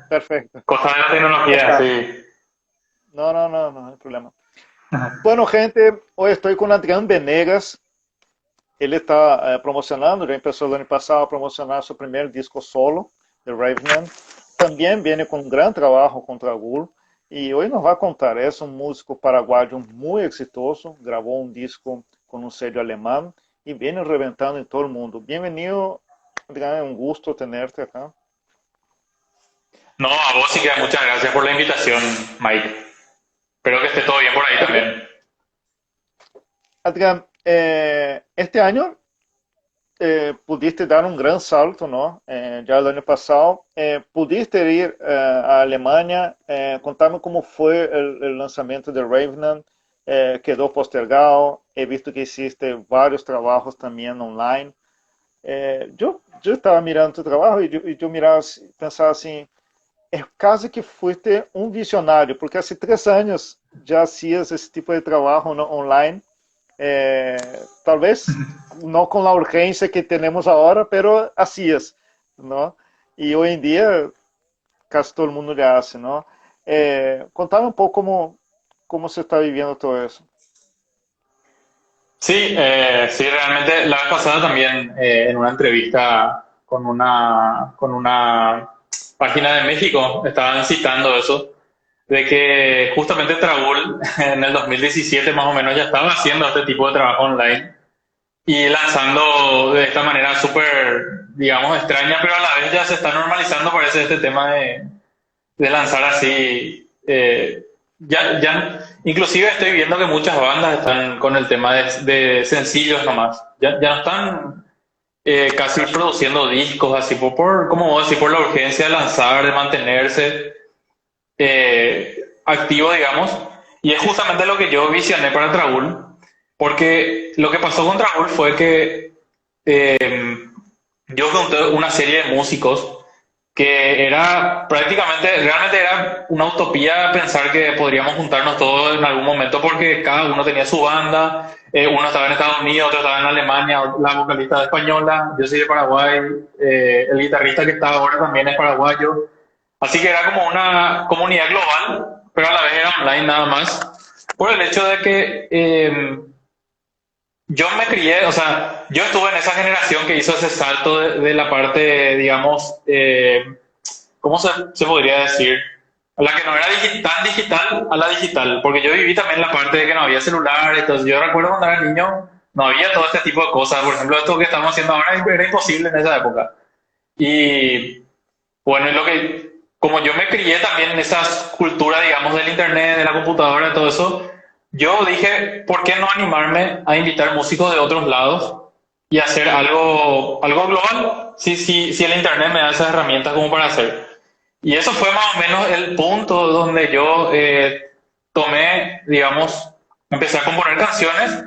Perfecto. Cosas de la tecnología, Acá. sí. No, no, no, no hay problema. Bueno, gente, hoy estoy con Adrián Venegas. Ele está promocionando, já começou no ano passado a promocionar seu primeiro disco solo, The Raveman. Também vem com um grande trabalho com Dragul. E hoje nos vai contar, é um músico paraguaio muito exitoso, gravou um disco com um sello alemão e vem reventando em todo o mundo. Bem-vindo, Adrián, é um gosto tenerte acá. No, a vos sí que muchas gracias por la invitación, Mike. Espero que esté todo bien por ahí Adrián, también. Adrián este año pudiste dar um grande salto, ¿no? Já no ano passado, pudiste ir à Alemanha, contar-me como foi o lançamento de Ravenan, quedou postergado, he visto que existe vários trabalhos também online. Eu estava mirando tu trabalho e eu mirava, pensava assim, é quase que fuiste um visionário, porque há 3 anos já hacías esse tipo de trabalho online, tal vez no con la urgencia que tenemos ahora, pero así es, ¿no? Y hoy en día casi todo el mundo le hace, ¿no? Contame un poco cómo se está viviendo todo eso. Sí, sí, realmente la vez pasada también en una entrevista con una página de México estaban citando eso, de que justamente Trabul en el 2017 más o menos ya estaba haciendo este tipo de trabajo online y lanzando de esta manera súper, digamos, extraña, pero a la vez ya se está normalizando, parece, este tema de lanzar así. Inclusive estoy viendo que muchas bandas están con el tema de sencillos nomás. Ya no están casi produciendo discos así, como vos decís, por la urgencia de lanzar, de mantenerse activo, digamos. Y es justamente lo que yo visioné para Trabul, porque lo que pasó con Trabul fue que yo junté una serie de músicos que era prácticamente, realmente era una utopía pensar que podríamos juntarnos todos en algún momento porque cada uno tenía su banda, uno estaba en Estados Unidos, otro estaba en Alemania, la vocalista española, yo soy de Paraguay, el guitarrista que está ahora también es paraguayo, así que era como una comunidad global, pero a la vez era online nada más, por el hecho de que yo me crié, o sea, yo estuve en esa generación que hizo ese salto de la parte, digamos, ¿cómo se podría decir? A la que no era tan digital a la digital, porque yo viví también la parte de que no había celulares, entonces yo recuerdo cuando era niño no había todo este tipo de cosas, por ejemplo, esto que estamos haciendo ahora era imposible en esa época. Y bueno, es lo que, como yo me crié también en esa cultura, digamos, del internet, de la computadora, todo eso, yo dije, ¿por qué no animarme a invitar músicos de otros lados y hacer algo global? Si el internet me da esas herramientas como para hacer. Y eso fue más o menos el punto donde yo tomé, digamos, empecé a componer canciones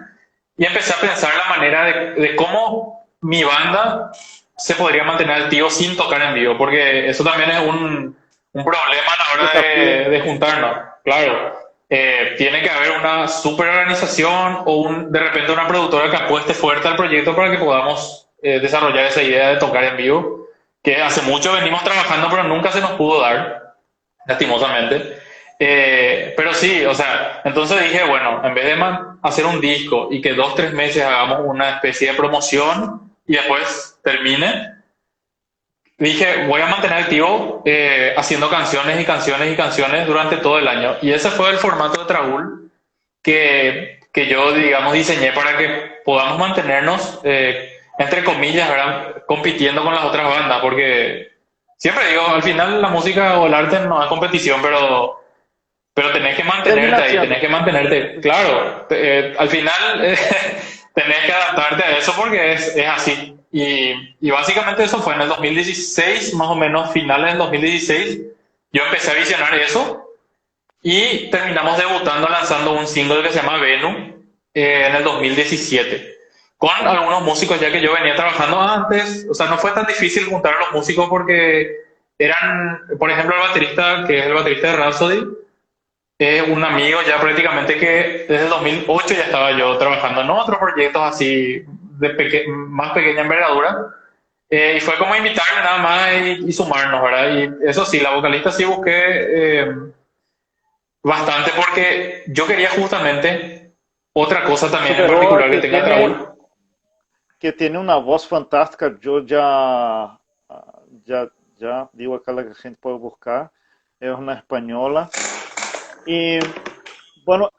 y empecé a pensar la manera de cómo mi banda se podría mantener activo sin tocar en vivo, porque eso también es un problema a la hora Desafío. de juntarnos. Claro, tiene que haber una super organización o de repente una productora que apueste fuerte al proyecto para que podamos desarrollar esa idea de tocar en vivo, que hace mucho venimos trabajando, pero nunca se nos pudo dar, lastimosamente. Pero sí, o sea, entonces dije, bueno, en vez de hacer un disco y que 2, 3 meses hagamos una especie de promoción y después termine, dije, voy a mantener activo haciendo canciones y canciones y canciones durante todo el año. Y ese fue el formato de Trabul que yo, digamos, diseñé para que podamos mantenernos, entre comillas, ¿verdad? Compitiendo con las otras bandas, porque siempre digo, al final la música o el arte no es competición, pero tenés que mantenerte Termina ahí, tenés siendo. que mantenerte, claro, al final tenés que adaptarte a eso porque es así. Y básicamente eso fue en el 2016, más o menos finales del 2016, yo empecé a visionar eso y terminamos debutando lanzando un single que se llama Venu en el 2017. Con algunos músicos ya que yo venía trabajando antes, o sea, no fue tan difícil juntar a los músicos porque eran, por ejemplo, el baterista, que es el baterista de Rhapsody, es un amigo ya prácticamente que desde el 2008 ya estaba yo trabajando en otros proyectos así de más pequeña envergadura. Y fue como invitarle nada más y sumarnos, ¿verdad? Y eso sí, la vocalista sí busqué bastante porque yo quería justamente otra cosa también en Suberoa particular que tenga Raúl. que tiene una voz fantástica, yo ya, ya digo acá la que la gente puede buscar, es una española. Y bueno,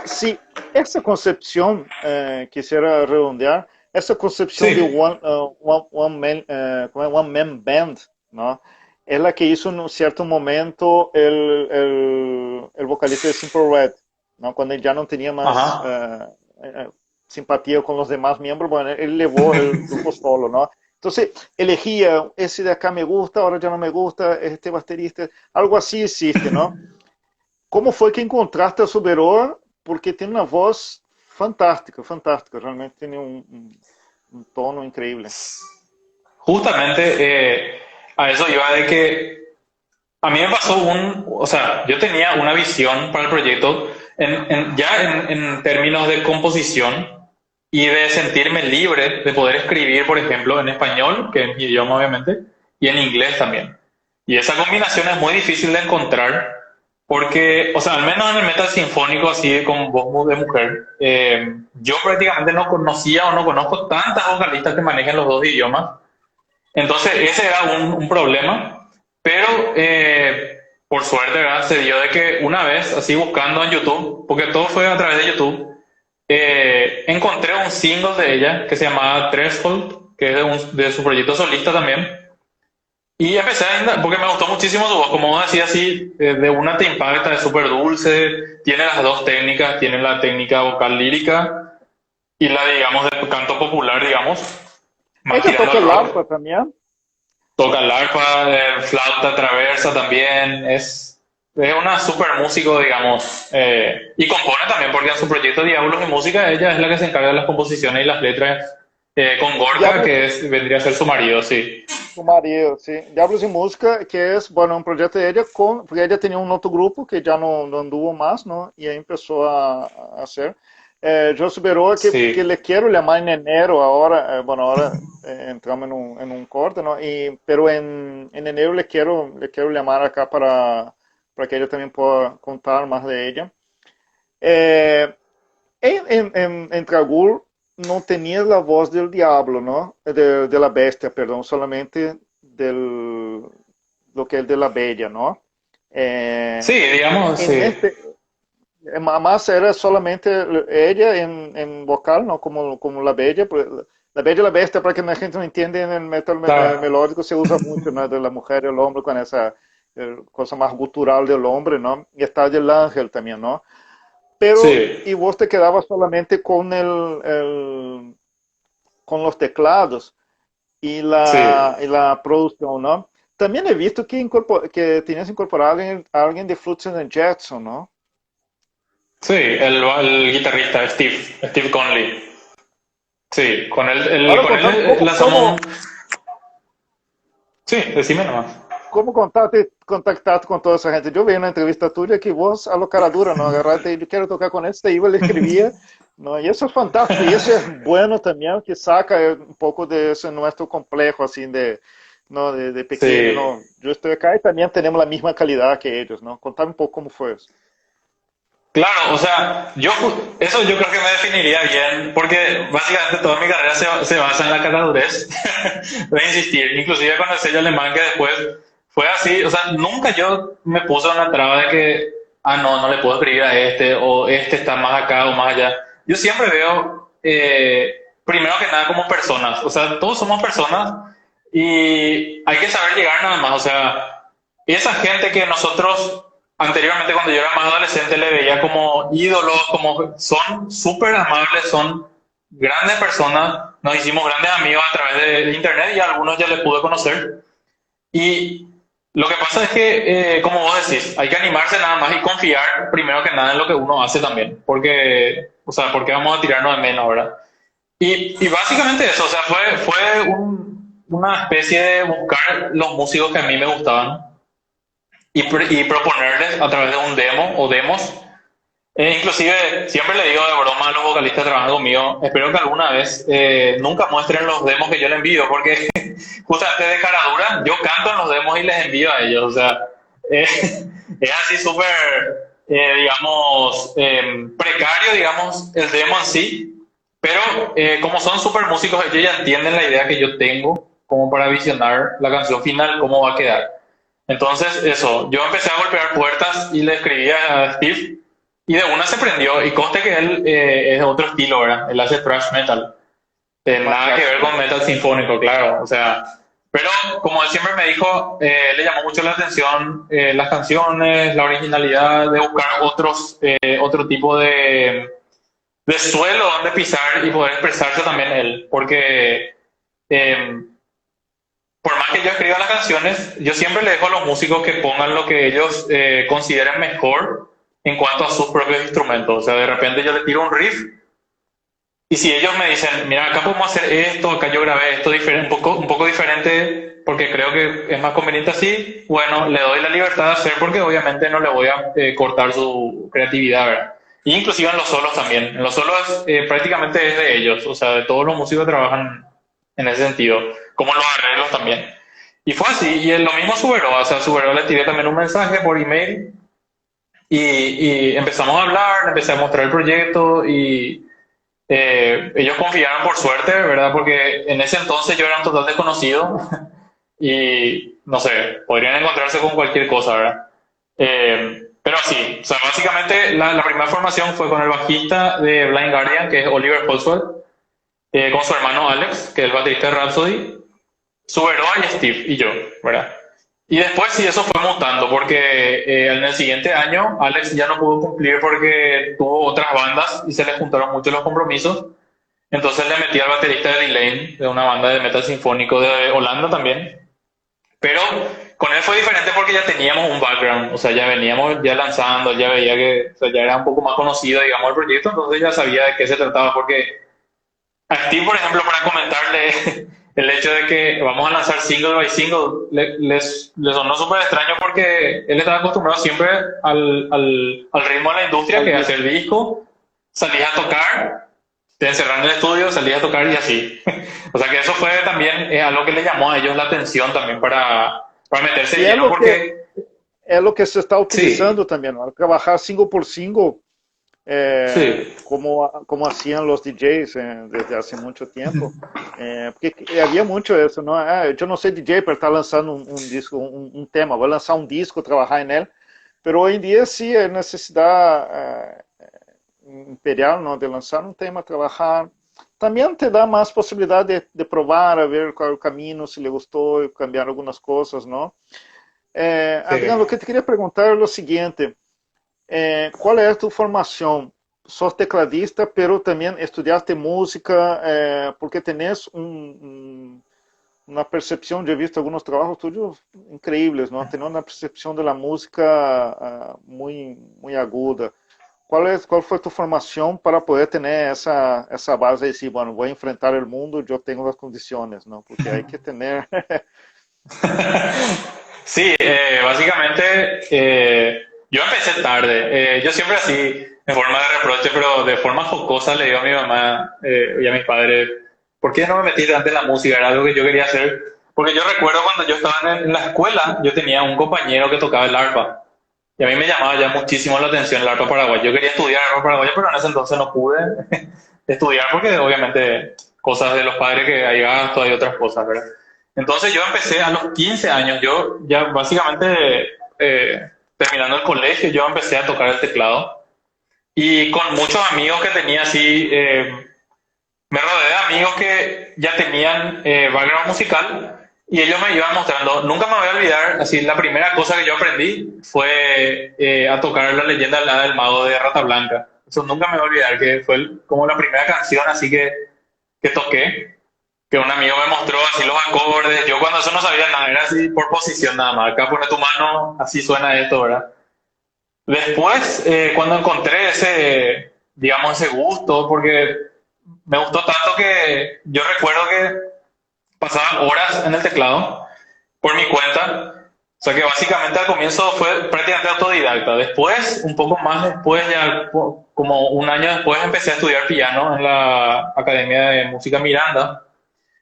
sí, esa concepción, quisiera redondear, esa concepción de Sí, one man band, ¿no? Es la que hizo en un cierto momento el vocalista de Simple Red, ¿no? Cuando él ya no tenía más ajá. simpatía con los demás miembros, bueno, él llevó el grupo solo, ¿no? Entonces elegía, ese de acá me gusta, ahora ya no me gusta, este baterista, algo así existe, ¿no? ¿Cómo fue que encontraste a Suberoa? Porque tiene una voz fantástica, fantástica, realmente tiene un tono increíble. Justamente a eso iba de que a mí me pasó o sea, yo tenía una visión para el proyecto ya en términos de composición y de sentirme libre de poder escribir, por ejemplo, en español, que es mi idioma obviamente, y en inglés también. Y esa combinación es muy difícil de encontrar porque, o sea, al menos en el metal sinfónico, así con voz de mujer, yo prácticamente no conocía o no conozco tantas vocalistas que manejen los dos idiomas. Entonces ese era un problema, pero por suerte, ¿verdad? Se dio de que una vez, así buscando en YouTube, porque todo fue a través de YouTube, encontré un single de ella que se llamaba Threshold, que es de su proyecto solista también, y empecé porque me gustó muchísimo su voz, como vos decías, así, de una te impacta, es súper dulce, tiene las dos técnicas, tiene la técnica vocal lírica y la, digamos, de canto popular, digamos, más Ella tirando toca al el arpa rock. también. Toca el arpa, flauta traversa también, es una super músico, digamos, y compone también, porque en su proyecto Diablos y Música ella es la que se encarga de las composiciones y las letras, con Gorka, Diablos, que vendría a ser su marido, sí. su marido, sí. Diablos y Música, que es, bueno, un proyecto de ella con, porque ella tenía un otro grupo que ya no anduvo más, ¿no? Y ahí empezó a hacer. Yo Suberoa, que Sí, le quiero llamar en enero ahora, bueno, ahora entramos en un corte, ¿no? Pero en enero le quiero llamar acá para que ella también pueda contar más de ella. Eh, en Tragul no tenía la voz del diablo, ¿no? De la bestia, perdón, solamente lo que es de la bella, ¿no? sí, Eh, digamos, en sí. este, más era solamente ella en vocal, ¿no? Como la bella. La bella y la bestia, para que la gente no entienda, en el metal Claro, melódico se usa mucho, ¿no? De la mujer y el hombre con esa cosa más gutural del hombre, ¿no? Y está del ángel también, ¿no? Pero, y sí, vos te quedabas solamente con con los teclados sí. y la producción, ¿no? También he visto que tienes incorporado a alguien de Fruits and Jetson, ¿no? Sí, el guitarrista Steve Conley. Sí, Ahora con él contame, lanzamos un... Sí, decime nomás. ¿cómo contactaste con toda esa gente? Yo vi una entrevista tuya que vos a lo cara dura, ¿no? Agarraste y yo quiero tocar con este, iba, le escribía, ¿no? Y eso es fantástico, y eso es bueno también, que saca un poco de ese nuestro complejo, así, ¿no? De pequeño, Sí, ¿no? Yo estoy acá y también tenemos la misma calidad que ellos, ¿no? Contame un poco cómo fue eso. claro, o sea, eso yo creo que me definiría bien, porque básicamente toda mi carrera se basa en la caradurez de insistir, inclusive con el sello alemán que después fue así, o sea, nunca yo me puse una traba de que, no, no le puedo escribir a este, o este está más acá o más allá. Yo siempre veo, primero que nada, como personas, o sea, todos somos personas y hay que saber llegar nada más, o sea, esa gente que nosotros anteriormente cuando yo era más adolescente le veía como ídolos, como son súper amables, son grandes personas, nos hicimos grandes amigos a través de internet y a algunos ya les pude conocer. Y lo que pasa es que, como vos decís, hay que animarse nada más y confiar primero que nada en lo que uno hace también, porque, o sea, porque vamos a tirarnos de menos, ¿verdad? Y básicamente eso, o sea, fue una especie de buscar los músicos que a mí me gustaban y proponerles a través de un demo o demos Inclusive, siempre le digo de broma a los vocalistas que trabajan conmigo, espero que alguna vez nunca muestren los demos que yo les envío, porque justamente de cara dura, yo canto en los demos y les envío a ellos. O sea, eh, es así súper, digamos, precario, digamos, el demo en sí, pero como son súper músicos, ellos ya entienden la idea que yo tengo como para visionar la canción final, cómo va a quedar. Entonces, eso, yo empecé a golpear puertas y le escribí a Steve y de una se prendió. Y conste que él es de otro estilo, ¿verdad? Él hace thrash metal. Más Nada que ver clásico. con metal sinfónico, claro. O sea, pero como él siempre me dijo, le llamó mucho la atención las canciones, la originalidad de buscar otro tipo de suelo donde pisar y poder expresarse también él. Porque eh, por más que yo escriba las canciones, yo siempre le dejo a los músicos que pongan lo que ellos consideren mejor en cuanto a sus propios instrumentos. O sea, de repente yo le tiro un riff y si ellos me dicen, mira, acá podemos hacer esto, acá yo grabé esto diferente, un poco diferente porque creo que es más conveniente así, bueno, le doy la libertad de hacer porque obviamente no le voy a cortar su creatividad, ¿verdad? Y inclusive en los solos también. En los solos prácticamente es de ellos, o sea, de todos los músicos que trabajan en ese sentido, como los arreglos también. Y fue así, y lo mismo Suberoa, o sea, Suberoa le tiré también un mensaje por email y empezamos a hablar, empecé a mostrar el proyecto y ellos confiaron por suerte, ¿verdad? Porque en ese entonces yo era un total desconocido y no sé, podrían encontrarse con cualquier cosa, ¿verdad? Pero sí, o sea, básicamente la primera formación fue con el bajista de Blind Guardian, que es Oliver Holsworth, con su hermano Alex, que es el baterista de Rhapsody, Suberoa y Steve y yo, ¿verdad? Y después sí, eso fue mutando, porque en el siguiente año Alex ya no pudo cumplir porque tuvo otras bandas y se le juntaron mucho los compromisos. Entonces le metí al baterista de Delane, de una banda de metal sinfónico de Holanda también. Pero con él fue diferente porque ya teníamos un background, o sea, ya veníamos ya lanzando, ya veía que, o sea, ya era un poco más conocido, digamos, el proyecto, entonces ya sabía de qué se trataba, porque a Steve, por ejemplo, para comentarle el hecho de que vamos a lanzar single by single, les sonó súper extraño porque él estaba acostumbrado siempre al ritmo de la industria, Al que es disco. hacer disco, salías a tocar, te encerraron en el estudio, salías a tocar y así. O sea que eso fue también algo que le llamó a ellos la atención también para meterse Y lleno porque, é lo que se está sí, utilizando también, ¿no? Trabajar single por single, sí, como hacían los DJs desde hace mucho tiempo. Porque había mucho eso, ¿no? Ah, yo no soy DJ para estar lanzando un disco, un tema, voy a lanzar un disco, trabajar en él. Pero hoy en día sí hay necesidad imperial, ¿no? De lanzar un tema, trabajar. También te da más posibilidad de probar, a ver cuál es el camino, si le gustó, y cambiar algunas cosas, ¿no? sí. Adrián, lo que te quería preguntar es lo siguiente. ¿Cuál es tu formación? Sos tecladista, pero también estudiaste música, porque tenés una percepción, yo he visto algunos trabajos tuyos increíbles, ¿no? Tenés una percepción de la música muy aguda. ¿Cuál fue tu formación para poder tener esa base de decir, bueno, voy a enfrentar el mundo, yo tengo las condiciones, ¿no? Porque hay que tener... Sí, básicamente yo empecé tarde. Yo siempre así, en forma de reproche, pero de forma jocosa, le digo a mi mamá y a mis padres, ¿por qué no me metí antes en la música? Era algo que yo quería hacer. Porque yo recuerdo cuando yo estaba en la escuela, yo tenía un compañero que tocaba el arpa. Y a mí me llamaba ya muchísimo la atención el arpa paraguay. Yo quería estudiar arpa paraguay, pero en ese entonces no pude estudiar porque obviamente cosas de los padres que hay gasto, hay otras cosas, ¿verdad? Entonces yo empecé a los 15 años, yo ya básicamente terminando el colegio, yo empecé a tocar el teclado y con muchos amigos que tenía así, me rodeé de amigos que ya tenían background musical y ellos me iban mostrando, nunca me voy a olvidar, así la primera cosa que yo aprendí fue a tocar la leyenda del mago de Rata Blanca. Eso nunca me voy a olvidar, que fue como la primera canción así que toqué, que un amigo me mostró así los acordes. Yo cuando eso no sabía nada, era así por posición nada más. Acá pone tu mano, así suena esto, ¿verdad? Después, cuando encontré ese, digamos, ese gusto, porque me gustó tanto que yo recuerdo que pasaba horas en el teclado por mi cuenta O sea que básicamente al comienzo fue prácticamente autodidacta. Después, un poco más después, ya como un año después, empecé a estudiar piano en la Academia de Música Miranda,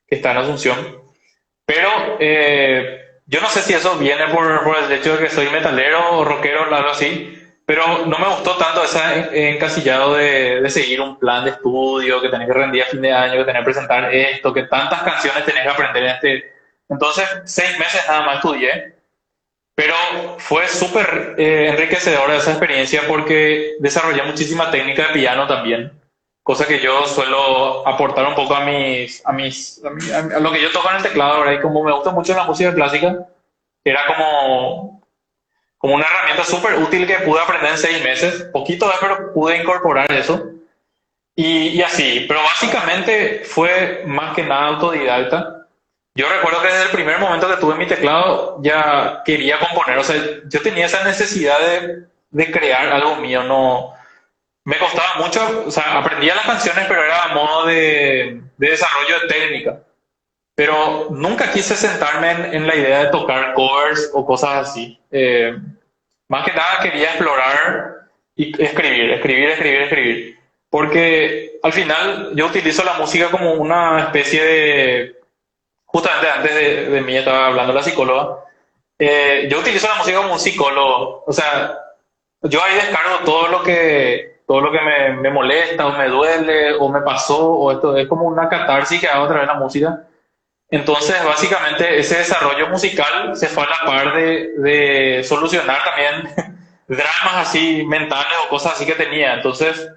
que está en Asunción. Pero yo no sé si eso viene por el hecho de que soy metalero o rockero o algo así, pero no me gustó tanto ese encasillado de seguir un plan de estudio, que tenés que rendir a fin de año, que tenés que presentar esto, que tantas canciones tenés que aprender en este. Entonces, 6 meses nada más estudié, pero fue súper enriquecedora esa experiencia porque desarrollé muchísima técnica de piano también, cosa que yo suelo aportar un poco a lo que yo toco en el teclado, ¿verdad? Y como me gusta mucho la música clásica, era como una herramienta súper útil que pude aprender en 6 meses, poquito pero pude incorporar eso. Y así, pero básicamente fue más que nada autodidacta. Yo recuerdo que desde el primer momento que tuve mi teclado ya quería componer, o sea, yo tenía esa necesidad de crear algo mío, no me costaba mucho, o sea, aprendía las canciones, pero era a modo de desarrollo de técnica, pero nunca quise sentarme en la idea de tocar covers o cosas así. Más que nada quería explorar y escribir, porque al final yo utilizo la música como una especie de, justamente antes de mí estaba hablando la psicóloga, yo utilizo la música como un psicólogo, o sea, yo ahí descargo todo lo que me molesta o me duele o me pasó, o esto es como una catarsis que hago a través de la música. Entonces, básicamente, ese desarrollo musical se fue a la par de solucionar también dramas así mentales o cosas así que tenía. Entonces,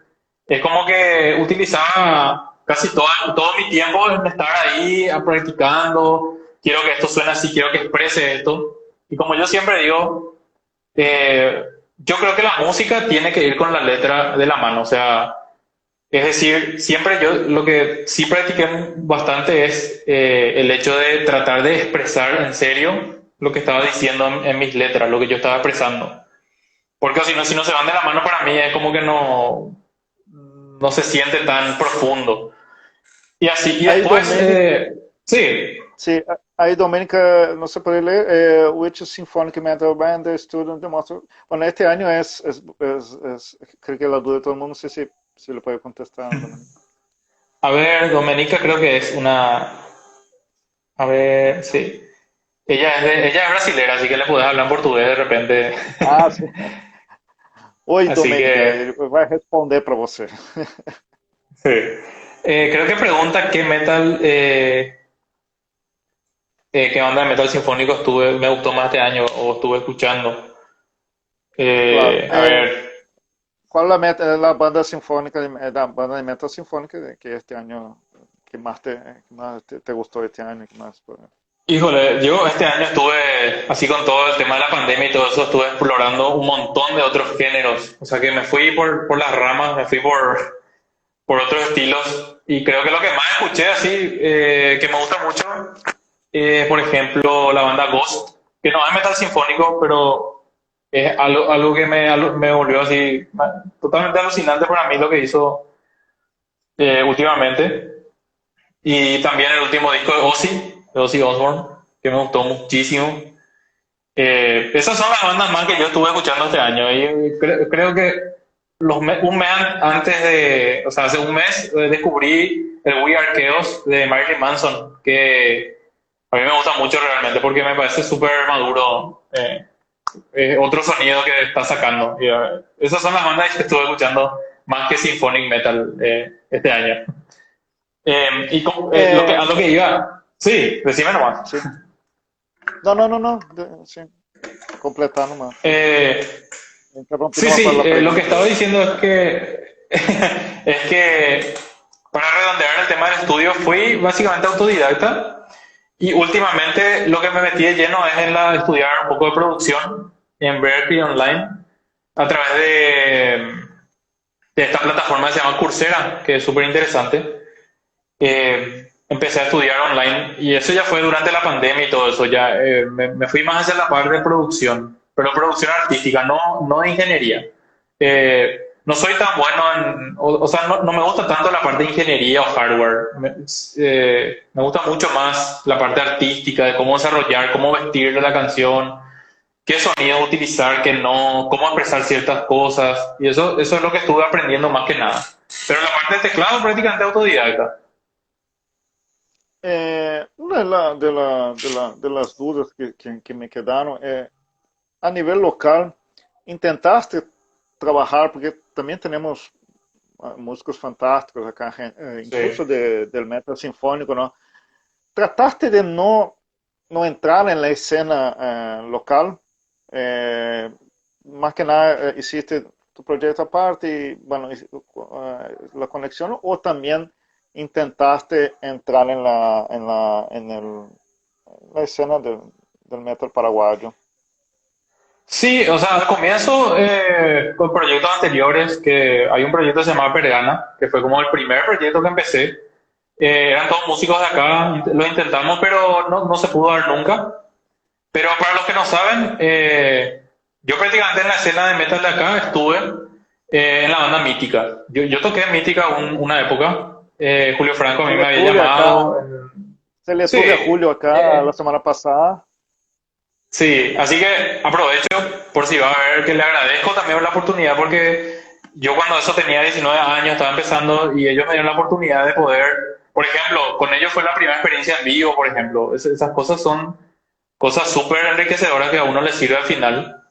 es como que utilizaba casi todo mi tiempo en estar ahí practicando. Quiero que esto suene así, quiero que exprese esto. Y como yo siempre digo, yo creo que la música tiene que ir con la letra de la mano. O sea, es decir, siempre yo lo que sí practiqué bastante es el hecho de tratar de expresar en serio lo que estaba diciendo en mis letras, lo que yo estaba expresando. Porque si no se van de la mano para mí es como que no se siente tan profundo. Y así, y Aí, después, Domênica, sí, sim, aí, Domênica, não sei poder ler, Which Symphonic Metal Band Studio demonstra. Bueno, este año creo que la duda de todo el mundo, no sé si lo puede contestar, Domênica. a ver, Domenica creo que es una, a ver, sí. Ella es brasilera, así que le puedes hablar en portugués de repente. Ah, sim. Oi, Así Domênica, que, ele vai responder para você. sí. Creo que pregunta qué banda de metal sinfónico me gustó más este año o estuve escuchando. Claro. A ver, Qual a banda sinfônica, da banda de metal sinfônica que este año, que más te gustó este año? Que más, híjole, yo este año estuve, así con todo el tema de la pandemia y todo eso, estuve explorando un montón de otros géneros. O sea que me fui por las ramas, me fui por otros estilos. Y creo que lo que más escuché así, que me gusta mucho, por ejemplo, la banda Ghost, que no es metal sinfónico, pero es algo que me volvió así totalmente alucinante para mí lo que hizo últimamente. Y también el último disco de Ozzy Osbourne, que me gustó muchísimo. Esas son las bandas más que yo estuve escuchando este año. Y creo que un mes antes o sea, hace un mes descubrí el We Are Chaos de Marilyn Manson, que a mí me gusta mucho realmente porque me parece súper maduro. Otro sonido que está sacando. Y, esas son las bandas que estuve escuchando más que Symphonic Metal este año. A lo que iba, sí, decime nomás. sim. Não, não, não, não. Sim. Completar nomás. Interrompi Sí, nomás para sí, la lo que pregunta. estaba diciendo es que, es que para redondear el tema del estudio fui básicamente autodidacta y últimamente lo que me metí de lleno es estudiar un poco de producción en Berkeley Online a través de esta plataforma que se llama Coursera, que es súper interesante. Empecé a estudiar online y eso ya fue durante la pandemia y todo eso. Ya me fui más hacia la parte de producción, pero producción artística, no de ingeniería. No soy tan bueno o sea, no me gusta tanto la parte de ingeniería o hardware. Me gusta mucho más la parte artística, de cómo desarrollar, cómo vestir la canción. qué sonido utilizar, qué no, cómo expresar ciertas cosas, y eso es lo que estuve aprendiendo más que nada. Pero la parte de teclado prácticamente autodidacta. Una de las dudas que me quedaron, a nivel local, intentaste trabajar, porque también tenemos músicos fantásticos acá, Sí. incluso del metal sinfónico, ¿no? Trataste de no entrar en la escena local, eh, más que nada hiciste tu proyecto aparte y bueno, la conexión, o también intentaste entrar la escena del metal paraguayo. Sí, o sea, al comienzo, con proyectos anteriores, que hay un proyecto que se llama Pergana, que fue como el primer proyecto que empecé. Eran todos músicos de acá, lo intentamos, pero no se pudo dar nunca. Pero para los que no saben, yo prácticamente en la escena de metal de acá estuve en la banda Mítica. Yo toqué en Mítica una época. Julio Franco a Se mí me le había tuve acá, llamado. se le Sí, tuve a Julio acá la semana pasada. sí, así que aprovecho por si va a ver que le agradezco también la oportunidad porque yo cuando eso tenía 19 años estaba empezando y ellos me dieron la oportunidad de poder, por ejemplo, con ellos fue la primera experiencia en vivo, por ejemplo. Esas cosas son cosas súper enriquecedoras que a uno le sirve al final.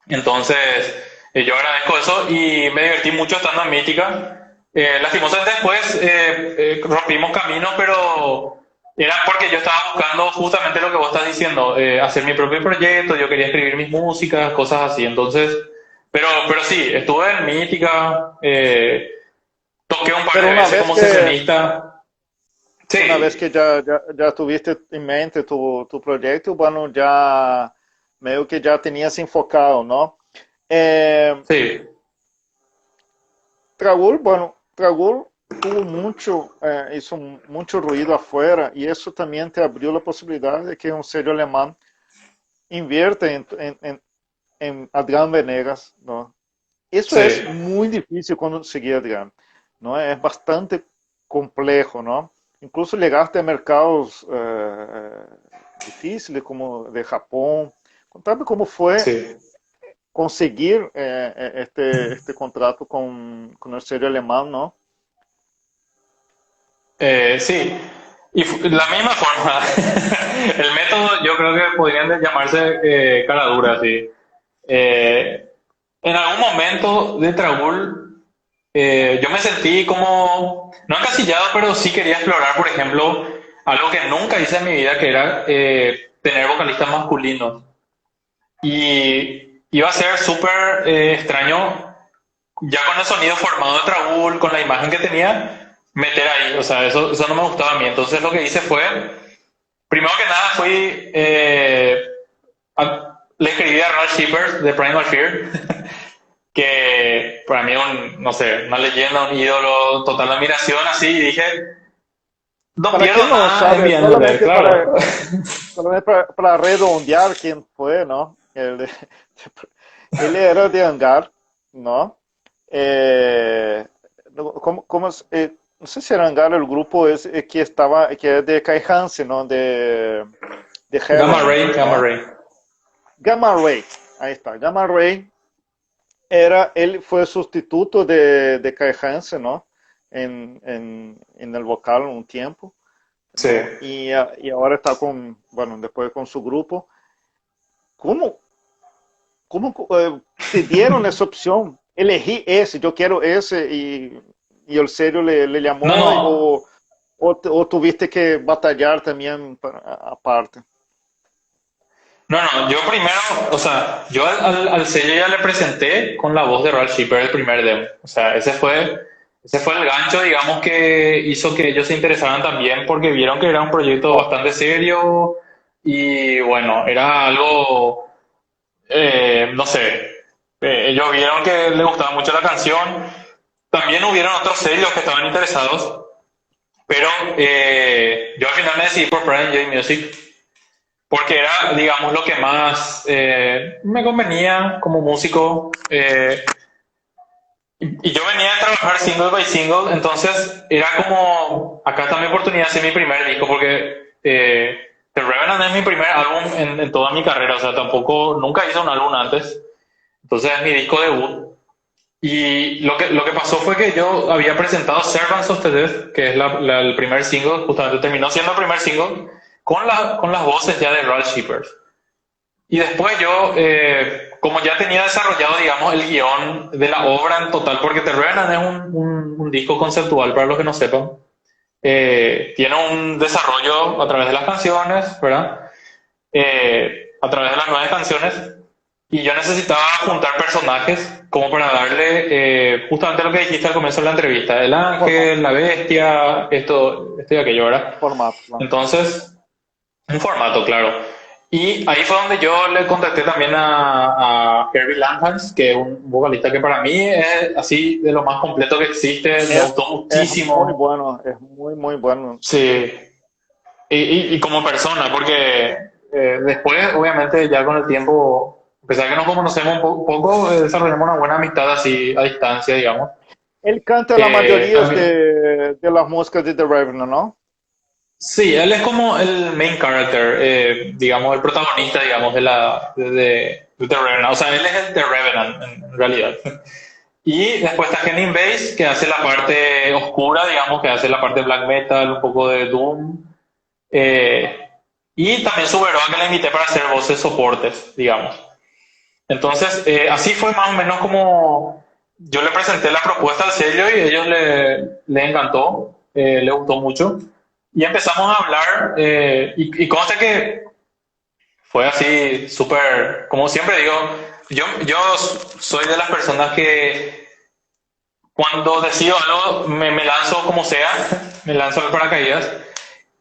Entonces, yo agradezco eso y me divertí mucho estando en Mítica. Lastimosamente después rompimos caminos, pero era porque yo estaba buscando justamente lo que vos estás diciendo, hacer mi propio proyecto, yo quería escribir mis músicas, cosas así. Entonces, pero sí, estuve en Mítica, toqué un par Pero de veces como sesionista. una vez Sí, que ya tuviste en mente tu proyecto, bueno, ya medio que ya tenías enfocado, ¿no? Eh, sí, Traúl, bueno, Traúl tuvo hizo mucho ruido afuera y eso también te abrió la posibilidad de que un sello alemán invierte en Adrián Venegas, ¿no? Eso es sí. muy difícil conseguir, Adrián, ¿no? Es bastante complejo, ¿no? Incluso llegaste a mercados difíciles como de Japón. Contame cómo fue Sí. conseguir este contrato con el sello alemán, ¿no? Sí, y la misma forma. El método yo creo que podrían llamarse cara dura, sí. En algún momento de Trabul, yo me sentí como, no encasillado, pero sí quería explorar, por ejemplo, algo que nunca hice en mi vida, que era tener vocalistas masculinos. Y iba a ser súper extraño ya con el sonido formado de Trabul, con la imagen que tenía, meter ahí. O sea, eso no me gustaba a mí. Entonces lo que hice fue, primero que nada, fui, le escribí a Ralph Shepard de Primal Fear, que para mí es no sé, una leyenda, un ídolo, total admiración, así, y dije, no Para pierdo quien no nada sabe, enviándole, claro. solamente para redondear quién fue, ¿no? Él era de Hangar, ¿no? Eh, no sé si era Hangar el grupo es, que es de Kai Hansen, ¿no? De Gamma Heaven, Ray, Gamma ¿no? Ray. Gamma Ray, ahí está. Gamma Ray él fue sustituto de Kai Hansen, ¿no? En el vocal un tiempo, Sí. ¿no? Y ahora está bueno, después con su grupo. ¿Cómo, cómo te dieron esa opción? Elegí ese, yo quiero ese, y el serio le No, llamó, no. o tuviste que batallar también aparte. No, no, yo primero, o sea, yo al sello ya le presenté con la voz de Ralph Shepard el primer demo. O sea, ese fue el gancho, digamos, que hizo que ellos se interesaran también porque vieron que era un proyecto bastante serio y bueno, era algo, no sé, ellos vieron que les gustaba mucho la canción. También hubieron otros sellos que estaban interesados, pero yo al final me decidí por Prime J Music porque era, digamos, lo que más me convenía como músico. Y yo venía a trabajar single by single, entonces era como, acá está mi oportunidad de hacer mi primer disco, porque The Revenant es mi primer álbum en toda mi carrera, o sea, tampoco, nunca hice un álbum antes, entonces es mi disco debut. Y lo que pasó fue que yo había presentado Servants of the Dead, que es el primer single, justamente terminó siendo el primer single, con las voces ya de Ralph Shippers. Y después yo, como ya tenía desarrollado, digamos, el guión de la obra en total, porque The Revenant es un disco conceptual, para los que no sepan, tiene un desarrollo a través de las canciones, ¿verdad? A través de las nueve canciones, y yo necesitaba juntar personajes como para darle justamente lo que dijiste al comienzo de la entrevista, el Formato, ángel, la bestia, esto y aquello, ¿verdad? formato, claro. Entonces, un formato, claro. Y ahí fue donde yo le contacté también a Herbie Langhans, que es un vocalista que para mí es así de lo más completo que existe, me gustó Es muy muchísimo. bueno, es muy, muy bueno. Sí, y como persona, porque después, obviamente, ya con el tiempo, a pesar que nos conocemos poco, desarrollamos una buena amistad así a distancia, digamos. Él canta la mayoría También, de las músicas de The Revenant, ¿no? sí, él es como el main character, digamos, el protagonista, digamos, de The Revenant. O sea, él es el The Revenant, en realidad. Y después está Henning Bass, que hace la parte oscura, digamos, que hace la parte black metal, un poco de doom. Eh, y también Suberoa, que le invité para hacer voces soportes, digamos. Entonces, así fue más o menos como yo le presenté la propuesta al sello y ellos le encantó, le gustó mucho. Y empezamos a hablar, y conste que fue así súper, como siempre digo, yo soy de las personas que cuando decido algo me lanzo como sea, me lanzo al paracaídas.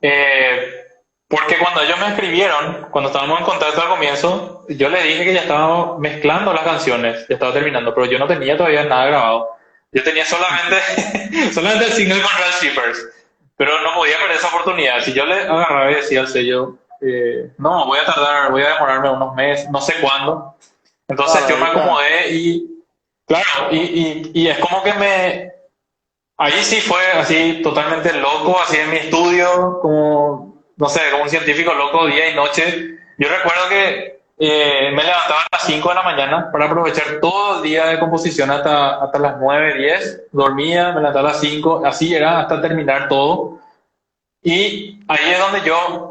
Eh, Porque cuando ellos me escribieron, cuando estábamos en contacto al comienzo, yo le dije que ya estaba mezclando las canciones, ya estaba terminando, pero yo no tenía todavía nada grabado. Yo tenía solamente el single con Red Shippers, pero no podía perder esa oportunidad. Si yo le agarraba y decía al sello, no, voy a tardar, voy a demorarme unos meses, no sé cuándo. Entonces Claro, yo me ahí ya. acomodé y, claro, y es como que ahí sí fue así totalmente loco, así en mi estudio, como, no sé, como un científico loco día y noche. Yo recuerdo que me levantaba a las 5 de la mañana para aprovechar todo el día de composición hasta las 9 10, dormía, me levantaba a las 5, así era hasta terminar todo. Y ahí es donde yo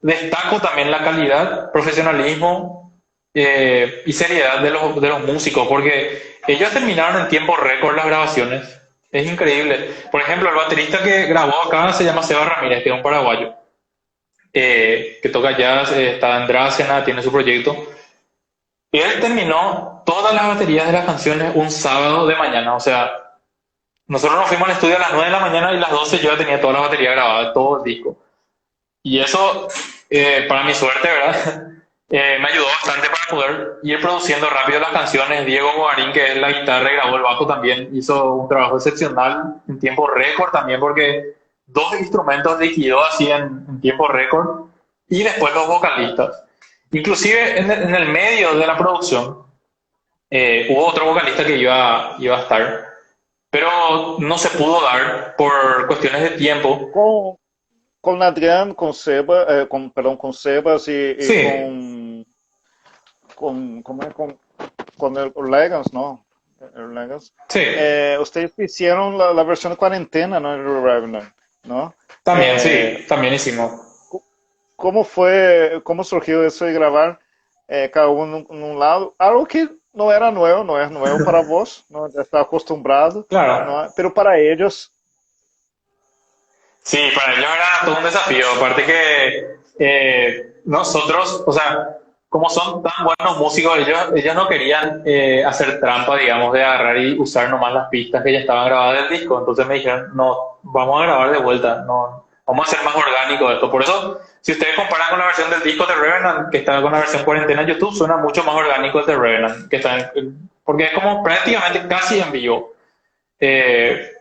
destaco también la calidad, profesionalismo y seriedad de los músicos, porque ellos terminaron en tiempo récord las grabaciones. Es increíble. Por ejemplo, el baterista que grabó acá se llama Seba Ramírez, que es un paraguayo, que toca jazz, está en Dracena, tiene su proyecto. Él terminó todas las baterías de las canciones un sábado de mañana, o sea, nosotros nos fuimos al estudio a las 9 de la mañana y a las 12 yo ya tenía toda la batería grabada, todo el disco. Y eso, para mi suerte, ¿verdad? Me ayudó bastante para poder ir produciendo rápido las canciones. Diego Bogarín, que es la guitarra y grabó el bajo, también hizo un trabajo excepcional en tiempo récord también, porque dos instrumentos liquidó así en tiempo récord. Y después los vocalistas. Inclusive en el medio de la producción hubo otro vocalista que iba a estar, pero no se pudo dar por cuestiones de tiempo. Com, com Adriano, com Seba, perdão, com Sebas e Sí, como é, com o Legans, não? El Legans. sí. Ustedes hicieron la versión de cuarentena, ¿no? El Revenant, ¿no? También, Eh, sí, también hicimos. ¿Cómo fue, cómo surgió eso de grabar cada uno en un lado? Algo que no era nuevo, no es nuevo para vos, ¿no? Ya está acostumbrado, Claro. ¿no? Pero para ellos, Sí, para ellos era todo un desafío. Aparte que nosotros, o sea, como son tan buenos músicos, ellos no querían hacer trampa, digamos, de agarrar y usar nomás las pistas que ya estaban grabadas del disco. Entonces me dijeron, no, vamos a grabar de vuelta, no, vamos a hacer más orgánico esto. Por eso, si ustedes comparan con la versión del disco de Revenant, que está con la versión cuarentena en YouTube, suena mucho más orgánico el de Revenant, porque es como prácticamente casi en vivo. Eh,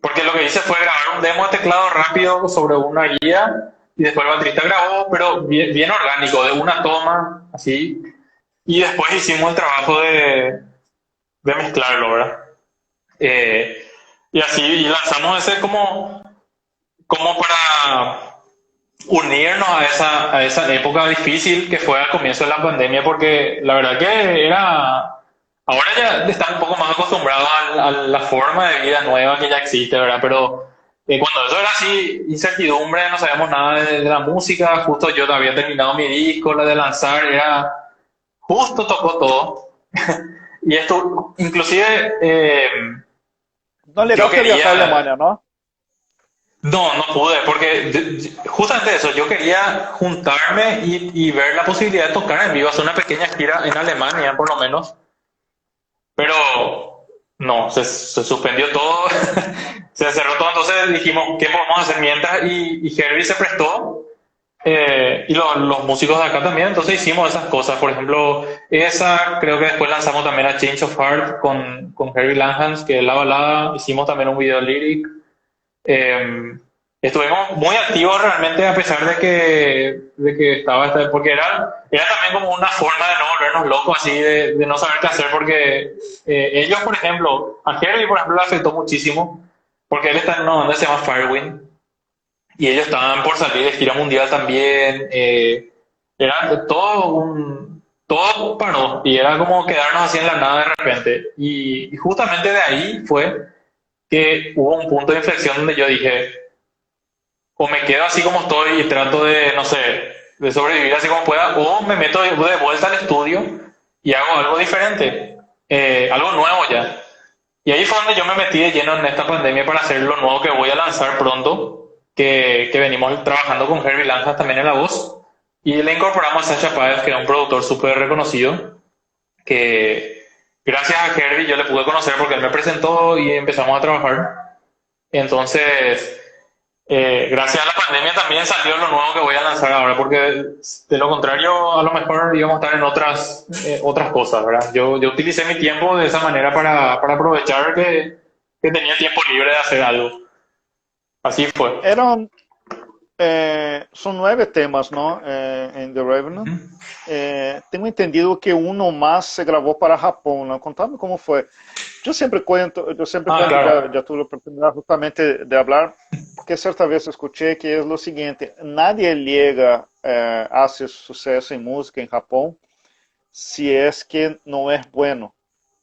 Porque lo que hice fue grabar un demo de teclado rápido sobre una guía y después el baterista grabó, pero bien orgánico, de una toma, así. Y después hicimos el trabajo de mezclarlo, ¿verdad? Y así, y lanzamos ese como para unirnos a esa época difícil que fue al comienzo de la pandemia, porque la verdad que era, ahora ya están un poco más acostumbrados a la forma de vida nueva que ya existe, ¿verdad? Pero cuando eso era así, incertidumbre, no sabíamos nada de la música, justo yo había terminado mi disco, la de lanzar, era, justo tocó todo. Y esto, inclusive, No yo llegaste a viajar a quería, Alemania, ¿no? no pude, porque justamente eso, yo quería juntarme y ver la posibilidad de tocar en vivo, hacer una pequeña gira en Alemania, por lo menos, pero no, se suspendió todo, se cerró todo, entonces dijimos, ¿qué podemos hacer mientras? Y Herbie se prestó, y los músicos de acá también, entonces hicimos esas cosas, por ejemplo, esa, creo que después lanzamos también a Change of Heart con Herbie Langhans, que es la balada, hicimos también un video lyric. Eh, Estuvimos muy activos realmente a pesar de que estaba, porque era también como una forma de no volvernos locos, así de no saber qué hacer, porque ellos, por ejemplo, a Herbie, por ejemplo, le afectó muchísimo, porque él está en una banda que se llama Firewind, y ellos estaban por salir de gira mundial también, era todo paró, y era como quedarnos así en la nada de repente, y justamente de ahí fue que hubo un punto de inflexión donde yo dije, o me quedo así como estoy y trato de, no sé, de sobrevivir así como pueda, o me meto de vuelta al estudio y hago algo diferente, algo nuevo ya. Y ahí fue donde yo me metí de lleno en esta pandemia para hacer lo nuevo que voy a lanzar pronto, que venimos trabajando con Herbie Lanjas también en la voz, y le incorporamos a Sacha Páez, que era un productor súper reconocido, que gracias a Herbie yo le pude conocer porque él me presentó y empezamos a trabajar. Entonces, gracias a la pandemia también salió lo nuevo que voy a lanzar ahora, porque de lo contrario a lo mejor íbamos a estar en otras cosas, ¿verdad? Yo utilicé mi tiempo de esa manera para aprovechar que tenía tiempo libre de hacer algo. Así fue. Eran, son 9 temas, ¿no? En The Revenant. Ujú. Tengo entendido que uno más se grabó para Japón, ¿no? Contame cómo fue. Yo siempre Ah, cuento, claro. ya tuve la oportunidad justamente de hablar, porque cierta vez escuché que es lo siguiente, nadie llega, hace suceso en música en Japón si es que no es bueno,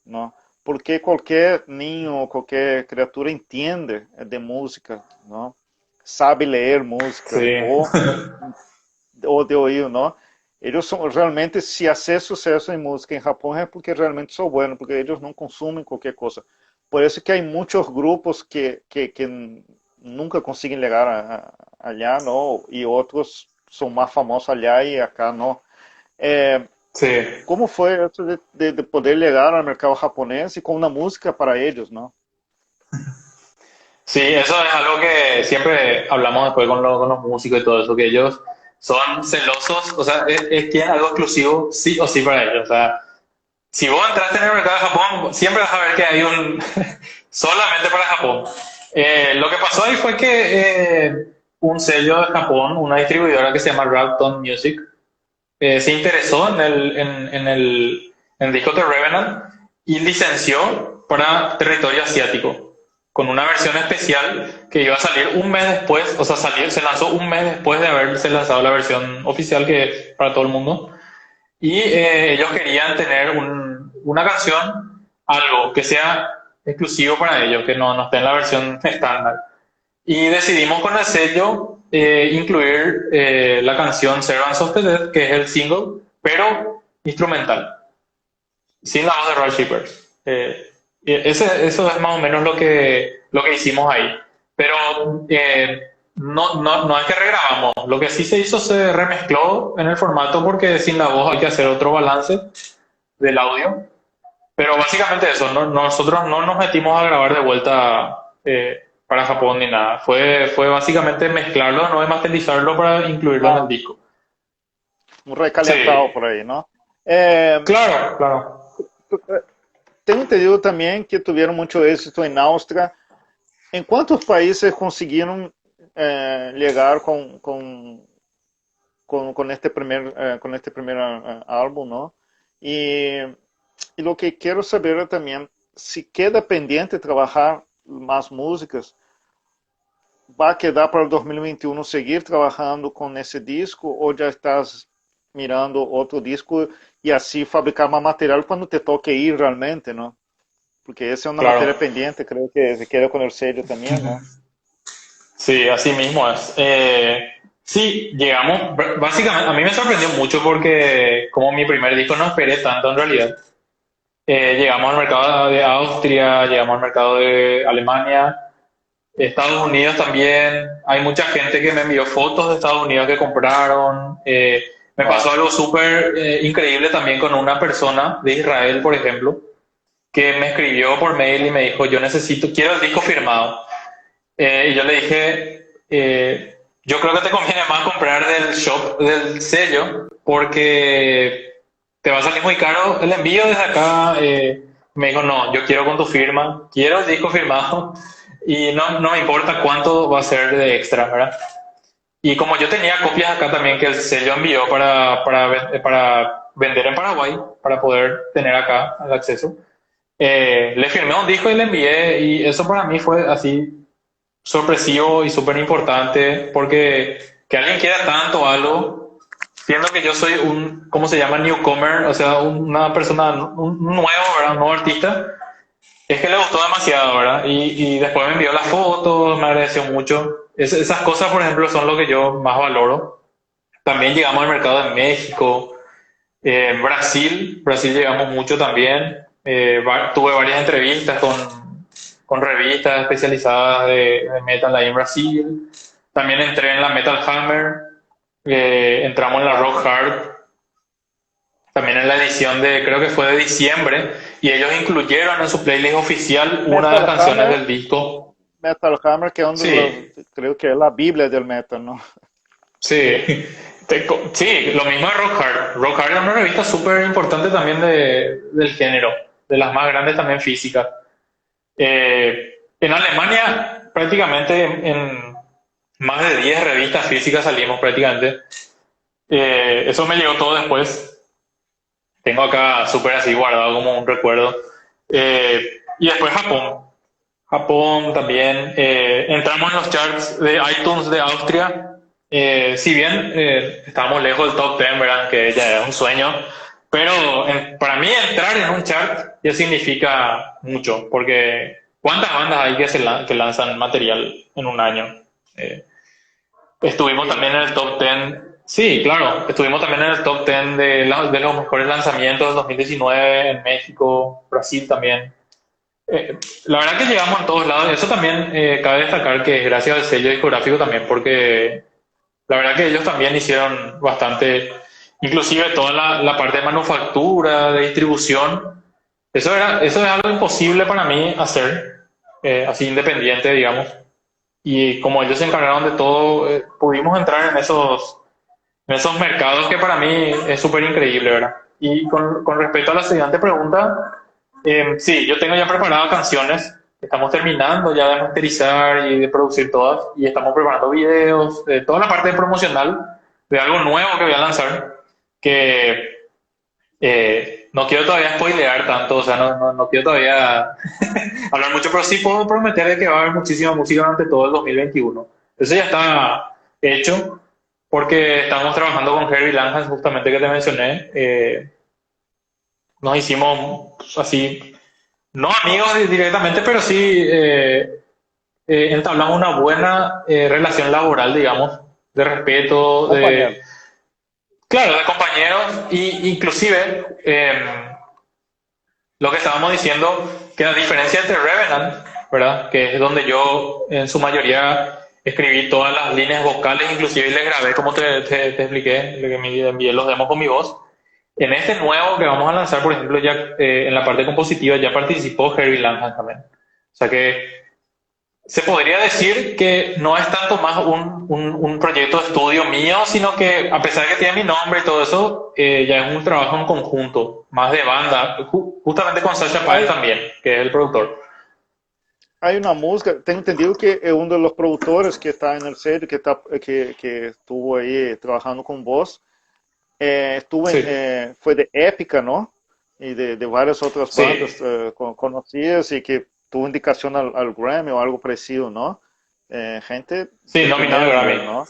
¿no? Porque cualquier niño, cualquier criatura entiende de música, ¿no? Sabe leer música Sí. ou de oído, ¿no? Eles são realmente, se hacer sucesso em música em Japão é porque realmente são buenos, porque eles não consumem qualquer coisa. Por isso que há muitos grupos que nunca conseguem chegar allá, não? E outros são mais famosos allá e acá não. Sí. Como foi isso de poder chegar ao mercado japonês e com uma música para eles, não? Sí, eso es algo que siempre hablamos después con los músicos y todo eso, que ellos son celosos, o sea, quieren algo exclusivo sí o sí para ellos. O sea, si vos entraste en el mercado de Japón, siempre vas a ver que hay un solamente para Japón. Lo que pasó ahí fue que un sello de Japón, una distribuidora que se llama Rapton Music, se interesó en el disco de Revenant y licenció para territorio asiático con una versión especial que iba a salir un mes después, o sea, se lanzó un mes después de haberse lanzado la versión oficial que es para todo el mundo. Y ellos querían tener una canción, algo que sea exclusivo para ellos, que no esté en la versión estándar. Y decidimos con el sello incluir la canción Servants of the Dead, que es el single, pero instrumental, sin la voz de Roy Shippers. Eso es más o menos lo que hicimos ahí. Pero no es que regrabamos. Lo que sí se hizo se remezcló en el formato porque sin la voz hay que hacer otro balance del audio. Pero básicamente eso, nosotros no nos metimos a grabar de vuelta para Japón ni nada. Fue básicamente mezclarlo, no masterizarlo para incluirlo en el Ah, disco. um Sí, recalentado por aí, não? É, claro, claro. tenho entendido também que tiveram muito êxito em Áustria. Em quantos países conseguiram chegar com este primeiro álbum, não? E, e o que quero saber é também se queda pendiente trabalhar mais músicas va a quedar para el 2021 seguir trabajando con ese disco o ya estás mirando otro disco y así fabricar más material cuando te toque ir realmente, ¿no? Porque esa es una materia Claro. pendiente, creo que se queda con el sello también, ¿no? Sí, así mismo es. Sí, llegamos, básicamente, a mí me sorprendió mucho porque como mi primer disco no esperé tanto en realidad. Llegamos al mercado de Austria, llegamos al mercado de Alemania, Estados Unidos también. Hay mucha gente que me envió fotos de Estados Unidos que compraron. Me pasó Wow. algo súper increíble también con una persona de Israel, por ejemplo, que me escribió por mail y me dijo, yo necesito, quiero el disco firmado. Y yo le dije, yo creo que te conviene más comprar del shop, del sello, porque te va a salir muy caro el envío desde acá. Me dijo, no, yo quiero con tu firma, quiero el disco firmado y no me importa cuánto va a ser de extra, ¿verdad? Y como yo tenía copias acá también que el sello envió para vender en Paraguay, para poder tener acá el acceso, le firmé un disco y le envié y eso para mí fue así sorpresivo y súper importante porque que alguien quiera tanto algo, siendo que yo soy un, ¿cómo se llama? Newcomer, o sea, una persona, un nuevo, ¿verdad? Un nuevo artista, es que le gustó demasiado, ¿verdad? Y después me envió las fotos, me agradeció mucho. Esas cosas, por ejemplo, son lo que yo más valoro. También llegamos al mercado de México, Brasil llegamos mucho también. Tuve varias entrevistas con revistas especializadas de metal ahí en Brasil. También entré en la Metal Hammer, entramos en la Wow. Rock Hard, también en la edición de, creo que fue de diciembre, y ellos incluyeron en su playlist oficial una de las Metal canciones Hammer, del disco. Metal Hammer, que es uno de Sí, los, creo que es la Biblia del metal, ¿no? sí, sí, lo mismo es Rock Hard. Rock Hard es una revista súper importante también del género, de las más grandes también físicas. En Alemania, prácticamente en más de 10 revistas físicas salimos prácticamente. Eso me llegó todo después. Tengo acá súper así guardado como un recuerdo. Y después Japón. Japón también. Entramos en los charts de iTunes de Austria. Si bien estábamos lejos del top 10, ¿verdad? Que ya es un sueño. Pero para mí entrar en un chart ya significa mucho. Porque ¿cuántas bandas hay que lanzan material en un año? Eh, Estuvimos también Miles. en el top 10. Sí, claro, estuvimos también en el top 10 de los mejores lanzamientos del 2019 en México, Brasil también. La verdad que llegamos a todos lados. Eso también cabe destacar que es gracias al sello discográfico también, porque la verdad que ellos también hicieron bastante, inclusive toda la parte de manufactura, de distribución. Eso es algo imposible para mí hacer, así independiente, digamos. Y como ellos se encargaron de todo, pudimos entrar en esos mercados que para mí es súper increíble, ¿verdad? Y con respecto a la siguiente pregunta, sí, yo tengo ya preparadas canciones, estamos terminando ya de masterizar y de producir todas, y estamos preparando videos, toda la parte promocional de algo nuevo que voy a lanzar, que no quiero todavía spoilear tanto, o sea, no quiero todavía hablar mucho, pero sí puedo prometer de que va a haber muchísima música durante todo el 2021. Eso ya está hecho, porque estamos trabajando con Herbie Langhans, justamente que te mencioné. Nos hicimos así, no amigos directamente, pero sí entablamos una buena relación laboral, digamos, de respeto, Compañero. claro, de compañeros, y inclusive lo que estábamos diciendo, que la diferencia entre Revenant, ¿verdad? Que es donde yo en su mayoría escribí todas las líneas vocales, inclusive les grabé, como te expliqué, le envié los demos con mi voz. En este nuevo que vamos a lanzar, por ejemplo, ya en la parte compositiva ya participó Herbie Langham también. O sea que se podría decir que no es tanto más un proyecto de estudio mío, sino que a pesar de que tiene mi nombre y todo eso, ya es un trabajo en conjunto, más de banda, justamente con Sasha Páez Hay, también, que es el productor. hay una música, tengo entendido que uno de los productores que está en el sello, que estuvo ahí trabajando con vos, Sí, fue de Épica, ¿no? Y de varias otras bandas sí, conocidas y que tuvo indicación al Grammy o algo parecido, ¿no? gente Sí, de nominado primer al nivel, Grammy. ¿no?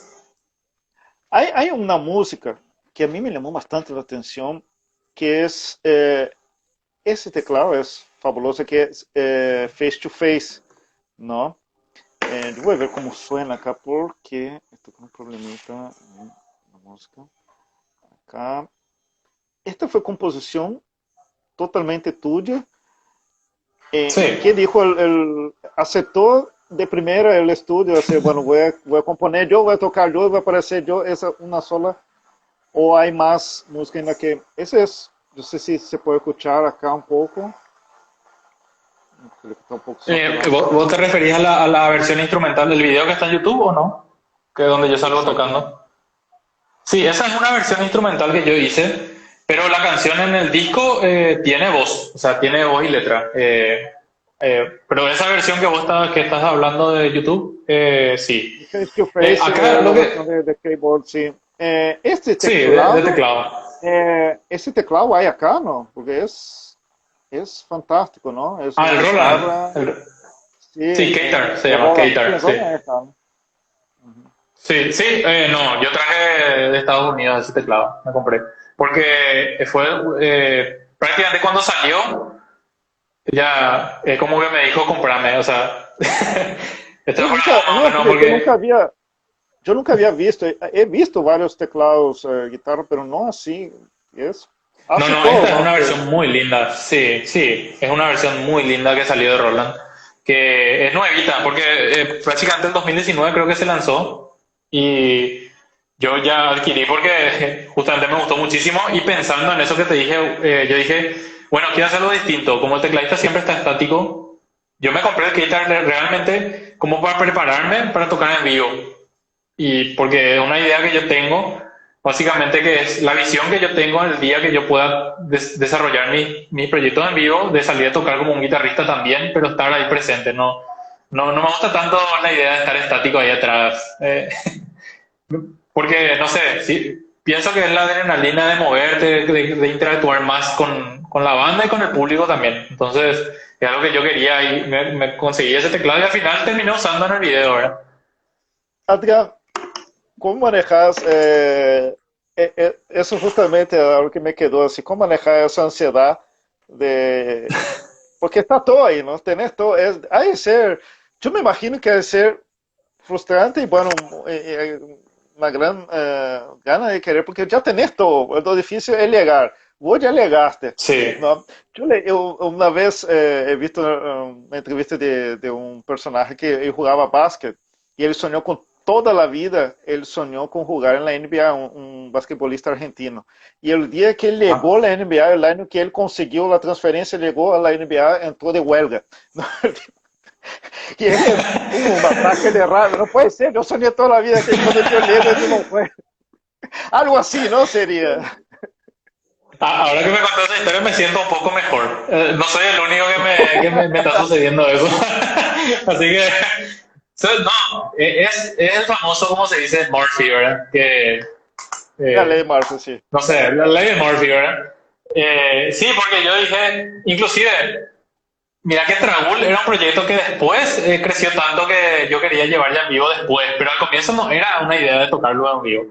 Hay una música que a mí me llamó bastante la atención, que es, ese teclado es fabuloso, que es Face to Face, ¿no? Yo voy a ver cómo suena acá porque estoy con un problemita en la música. Acá. Esta fue composición totalmente tuya. Sí, ¿Qué dijo aceptó de primera el estudio? Así, bueno, voy a componer yo, voy a tocar yo, voy a aparecer yo, esa una sola. ¿O hay más música en la que... Ese es, no sé si se puede escuchar acá un poco. Creo que está un poco saturado. ¿vos te referís a la versión instrumental del video que está en YouTube o no? Que es donde yo salgo Exactamente. tocando. Sí, esa es una versión instrumental que yo hice, pero la canción en el disco tiene voz, o sea, tiene voz y letra. Pero esa versión que estás hablando de YouTube, sí. Face to Face, Acá la lo versión que... de keyboard, sí. Este Sí, de teclado, teclado. ese teclado hay acá, ¿no? Porque es fantástico, ¿no? Es Ah, una el Roland. guitarra, sí, Sí, Keitar, se de llama Roland. Sí, Keitar, el sí. Roland es acá, ¿no? Ujú. Sí, sí, no, yo traje de Estados Unidos ese teclado, me compré. Porque fue prácticamente cuando salió, ya como que me dijo comprarme, o sea, esto Yo fue nunca, algo más o no, menos porque porque... yo nunca había visto, he visto varios teclados guitarra, pero no así, No, hace no, todo, esta es ¿no? una versión muy linda, sí, sí, es una versión muy linda que salió de Roland, que es nuevita, porque prácticamente en 2019 creo que se lanzó y yo ya adquirí porque justamente me gustó muchísimo y pensando en eso que te dije, yo dije, bueno, quiero hacerlo distinto, como el tecladista siempre está estático, yo me compré el Keytar realmente como para prepararme para tocar en vivo y porque es una idea que yo tengo, básicamente que es la visión que yo tengo el día que yo pueda desarrollar mis proyectos en vivo, de salir a tocar como un guitarrista también, pero estar ahí presente, no me gusta tanto la idea de estar estático ahí atrás, porque no sé, sí, pienso que es la adrenalina de moverte, de interactuar más con la banda y con el público también, entonces es algo que yo quería y me conseguí ese teclado y al final terminé usando en el video, ¿verdad? Adrián, ¿cómo manejas eso justamente algo que me quedó así? ¿Cómo manejar esa ansiedad de... Porque está todo ahí, ¿no? Tenés todo, hay que ser, yo me imagino que ha de ser frustrante y bueno, una gran gana de querer, porque ya tenés todo, lo difícil es llegar, vos ya llegaste, Sí. ¿no? Yo una vez he visto una entrevista de un personaje que él jugaba básquet y él soñó con toda la vida, él soñó con jugar en la NBA, un basquetbolista argentino. Y el día que él llegó a la NBA, el año que él consiguió la transferencia, llegó a la NBA, entró de huelga. Y él, un ataque de rabia, no puede ser, yo soñé toda la vida que cuando yo llego eso no fue. Algo así, ¿no? Sería. Ahora que me contó esa historia me siento un poco mejor. No soy el único me está sucediendo eso. Así que, no, es el famoso, como se dice, Murphy, ¿verdad? Que, La ley eh, de Marzo, sí. no sé, la ley de Murphy, ¿verdad? Sí, porque yo dije, inclusive, mira que Traúl era un proyecto que después creció tanto que yo quería llevar ya en vivo después, pero al comienzo no era una idea de tocarlo en vivo.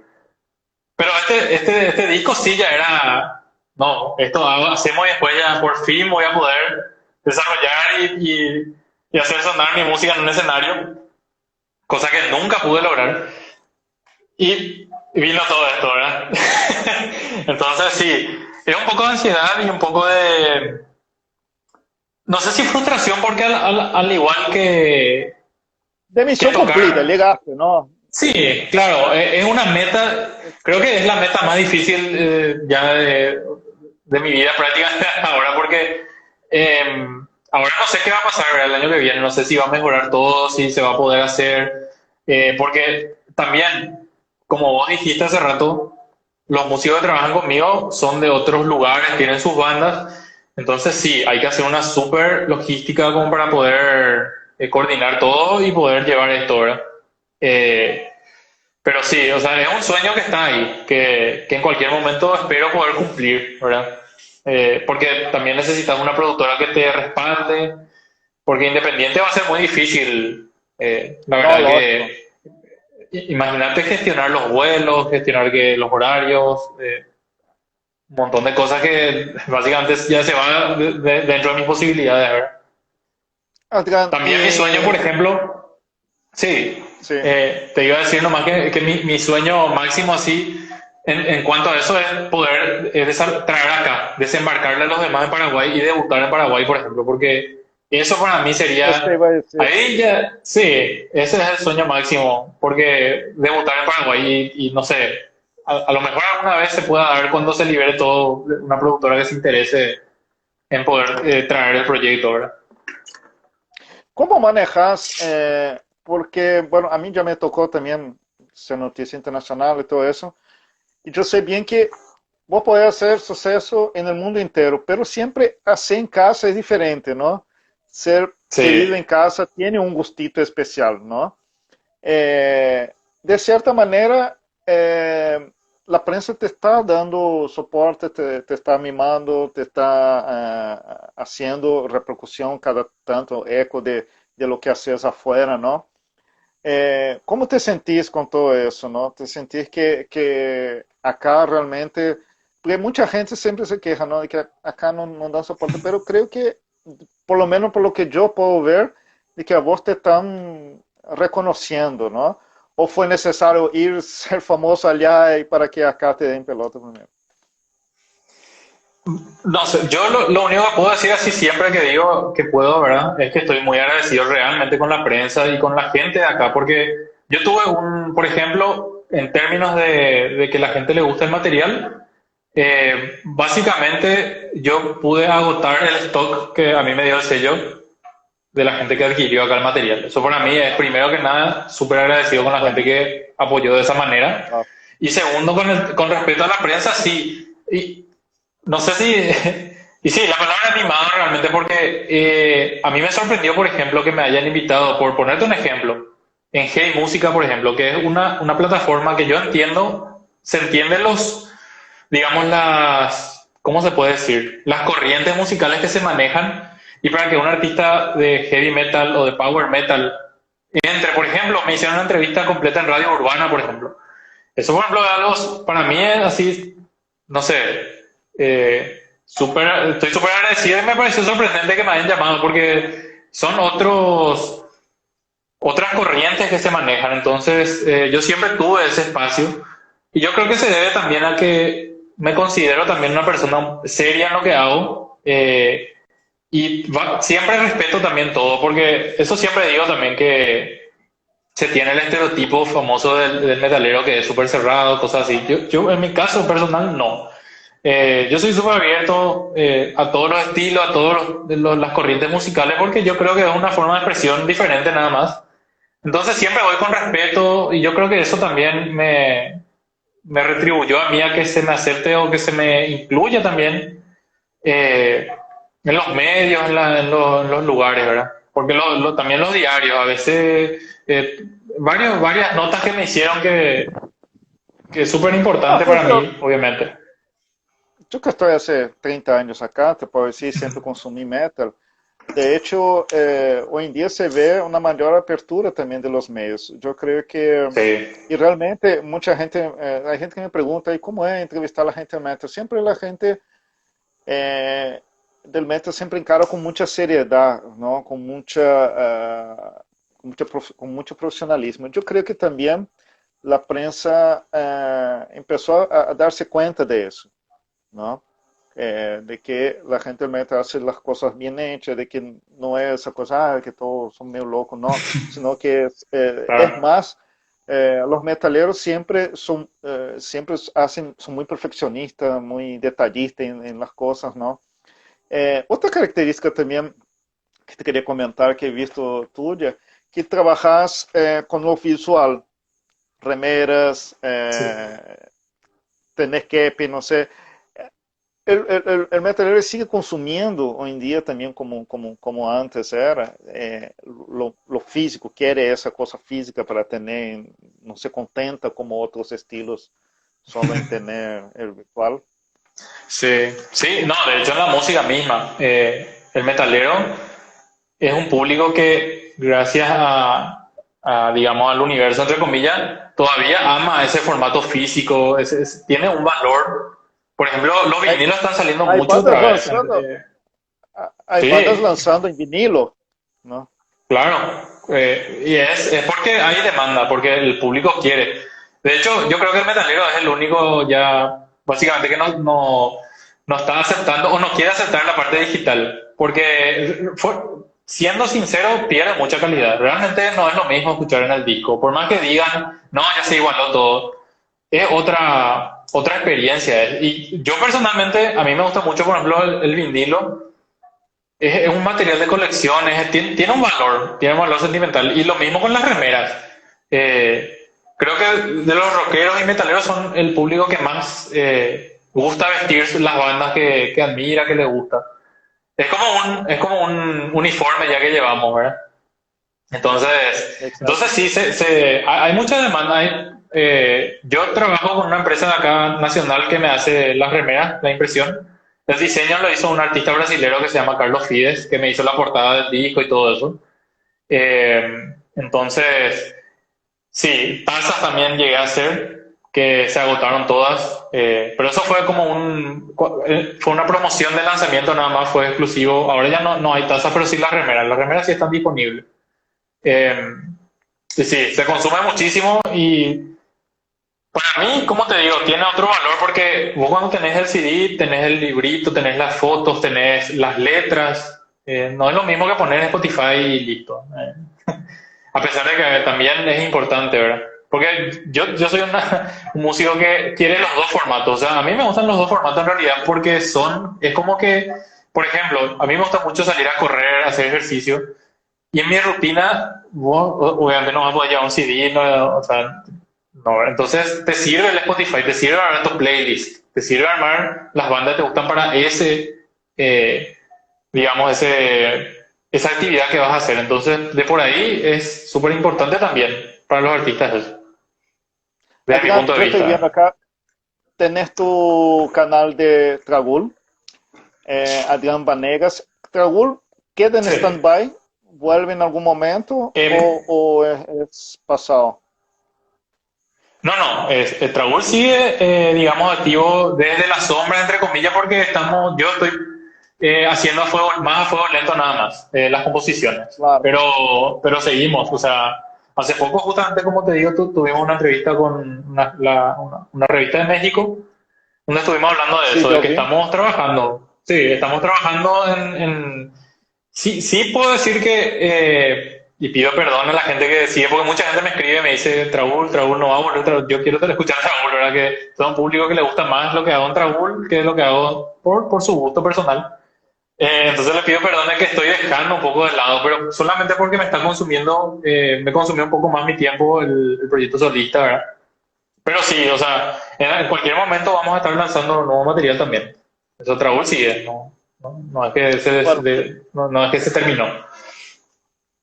Pero este disco sí ya era, no, esto hacemos y después ya por fin voy a poder desarrollar y hacer sonar mi música en un escenario, cosa que nunca pude lograr. Y vino todo esto, ¿verdad? Entonces sí, es un poco de ansiedad y un poco de, no sé si frustración, porque al igual De que misión cumplida, tocar, llegaste, ¿no? sí, claro, es una meta, creo que es la meta más difícil ya de mi vida prácticamente ahora, porque eh, ahora no sé qué va a pasar, ¿verdad? El año que viene, no sé si va a mejorar todo, si se va a poder hacer, porque también, como vos dijiste hace rato, los músicos que trabajan conmigo son de otros lugares, tienen sus bandas, entonces sí, hay que hacer una súper logística como para poder coordinar todo y poder llevar esto, ¿verdad? Eh, pero sí, o sea, es un sueño que está ahí, que en cualquier momento espero poder cumplir, ¿verdad? Porque también necesitas una productora que te respalde, porque independiente va a ser muy difícil. La No, verdad lógico. que imagínate gestionar los vuelos, gestionar que los horarios, un montón de cosas que básicamente ya se van dentro de mis posibilidades, ¿verdad? Adrián, También mi sueño, por ejemplo, sí, sí, te iba a decir nomás que mi sueño máximo así en cuanto a eso es poder traer acá, desembarcarle a los demás en Paraguay y debutar en Paraguay, por ejemplo, porque eso para mí eso te sería, iba a decir. ahí ya, sí, ese es el sueño máximo, porque debutar en Paraguay y no sé, a lo mejor alguna vez se pueda dar cuando se libere todo, una productora que se interese en poder traer el proyecto, ¿verdad? ¿Cómo manejas? Porque, bueno, a mí ya me tocó también ser noticia internacional y todo eso. Y yo sé bien que vos podés hacer suceso en el mundo entero, pero siempre hacer en casa es diferente, ¿no? Ser Sí. querido en casa tiene un gustito especial, ¿no? Eh, de cierta manera, la prensa te está dando soporte, te está mimando, te está haciendo repercusión cada tanto, eco de lo que haces afuera, ¿no? ¿Cómo te sentís con todo eso, no? ¿Te sentís que acá realmente, porque mucha gente siempre se queja, ¿no? De que acá no dan soporte, pero creo que, por lo menos por lo que yo puedo ver, de que a vos te están reconociendo, ¿no? ¿O fue necesario ir ser famoso allá y para que acá te den pelota primero? No sé, yo lo único que puedo decir así siempre que digo que puedo, ¿verdad? Es que estoy muy agradecido realmente con la prensa y con la gente de acá, porque yo tuve por ejemplo, en términos de que la gente le gusta el material, básicamente yo pude agotar el stock que a mí me dio el sello de la gente que adquirió acá el material. Eso para mí es, primero que nada, súper agradecido con la gente Bueno, que apoyó de esa manera. ah, Y segundo, con respecto a la prensa, sí. Y no sé si... Y sí, la palabra animado realmente porque a mí me sorprendió, por ejemplo, que me hayan invitado, por ponerte un ejemplo, en Hey Música, por ejemplo, que es una plataforma que yo entiendo, se entienden digamos, ¿cómo se puede decir? Las corrientes musicales que se manejan y para que un artista de heavy metal o de power metal entre, por ejemplo, me hicieron una entrevista completa en Radio Urbana, por ejemplo. Eso, por ejemplo, es algo, para mí es así, no sé, estoy súper agradecido y me pareció sorprendente que me hayan llamado porque son otras corrientes que se manejan. Entonces, yo siempre tuve ese espacio y yo creo que se debe también a que me considero también una persona seria en lo que hago y siempre respeto también todo, porque eso siempre digo también que se tiene el estereotipo famoso del metalero que es súper cerrado, cosas así. Yo, en mi caso personal, no. Yo soy súper abierto a todos los estilos, a todas las corrientes musicales, porque yo creo que es una forma de expresión diferente nada más. Entonces siempre voy con respeto y yo creo que eso también me retribuyó a mí a que se me acepte o que se me incluya también eh, en los medios, en los lugares, ¿verdad? Porque también los diarios, a veces, varias notas que me hicieron que es súper no, importante para mí, obviamente. yo que estoy hace 30 años acá, te puedo decir, siempre consumí metal. De hecho, hoy en día se ve una mayor apertura también de los medios. Yo creo que, Sí, y realmente mucha gente, hay gente que me pregunta, ¿y cómo es entrevistar a la gente del metal? Siempre la gente del metal siempre encara con mucha seriedad, ¿no? Con mucho profesionalismo. Yo creo que también la prensa empezó a darse cuenta de eso, ¿no? De que la gente mete hace las cosas bien hechas, de que no es esa cosa, que todos son medio locos, no, sino que es claro. más, los metaleros siempre son muy perfeccionistas, muy detallistas en las cosas, ¿no? Otra característica también que te quería comentar que he visto tuya, que trabajas con lo visual, remeras, Sí. tenés que, no sé, el metalero sigue consumiendo hoy en día también como antes era, lo físico, quiere esa cosa física para tener, no se contenta como otros estilos solo en tener el virtual. Sí, sí, no, de hecho en la música misma, el metalero es un público que gracias digamos, al universo, entre comillas, todavía ama ese formato físico, tiene un valor. Por ejemplo, los Hay, vinilos están saliendo hay mucho bandas otra vez. lanzando, hay bandas Sí, lanzando en vinilo, ¿no? claro. Y es porque hay demanda, porque el público quiere. De hecho, yo creo que el metalero es el único ya, básicamente, que no está aceptando o no quiere aceptar la parte digital. Porque, siendo sincero, pierde mucha calidad. Realmente no es lo mismo escuchar en el disco. Por más que digan, no, ya se igualó todo, es otra experiencia. Y yo personalmente, a mí me gusta mucho, por ejemplo, el vinilo. Es un material de colección, tiene tiene un valor sentimental. Y lo mismo con las remeras. Creo que de los rockeros y metaleros son el público que más gusta vestir las bandas que admira, que le gusta. Es como un uniforme ya que llevamos, ¿verdad? Entonces Exacto. sí, hay mucha demanda. Yo trabajo con una empresa de acá nacional que me hace las remeras, la impresión. El diseño lo hizo un artista brasileño que se llama Carlos Fides, que me hizo la portada del disco y todo eso. Entonces, sí, tazas también llegué a hacer, que se agotaron todas. Pero eso fue como fue una promoción de lanzamiento nada más, fue exclusivo. Ahora ya no hay tazas, pero sí las remeras. Las remeras sí están disponibles. Eh, Sí, sí, se consume muchísimo y para mí, como te digo, tiene otro valor porque vos cuando tenés el CD, tenés el librito, tenés las fotos, tenés las letras, no es lo mismo que poner en Spotify y listo. A pesar de que también es importante, ¿verdad? Porque yo soy un músico que quiere los dos formatos, o sea, a mí me gustan los dos formatos en realidad porque es como que, por ejemplo, a mí me gusta mucho salir a correr, hacer ejercicio. Y en mi rutina, obviamente no vas a poder llevar un CD, no, o sea, no, entonces te sirve el Spotify, te sirve armar tu playlist, te sirve armar las bandas que te gustan para eh, digamos, esa actividad que vas a hacer. Entonces, de por ahí es súper importante también para los artistas eso, desde mi Adrián, punto de yo estoy viendo vista. acá, tenés tu canal de Tragul, Adrián Vanegas. Tragul queda en Sí. stand-by, vuelve en algún momento Eh, o es pasado. no, el Trabul sigue, digamos, activo desde la sombra, entre comillas, porque yo estoy haciendo más a fuego lento nada más, las composiciones. Claro. Pero seguimos, o sea, hace poco justamente, como te digo, tuvimos una entrevista con una revista de México, donde estuvimos hablando de Sí, eso, de yo que vi. estamos trabajando, sí, estamos trabajando sí, sí puedo decir que, y pido perdón a la gente que decide, porque mucha gente me escribe y me dice, Traúl no va a volver, yo quiero escuchar a Traúl, ¿verdad? Que son un público que le gusta más lo que hago en Traúl que lo que hago por su gusto personal. Entonces le pido perdón de que estoy dejando un poco de lado, pero solamente porque me está consumiendo, me consumió un poco más mi tiempo el proyecto solista, ¿verdad? Pero sí, o sea, en cualquier momento vamos a estar lanzando nuevo material también. Eso Traúl sigue, no es que Bueno, no es que se terminó.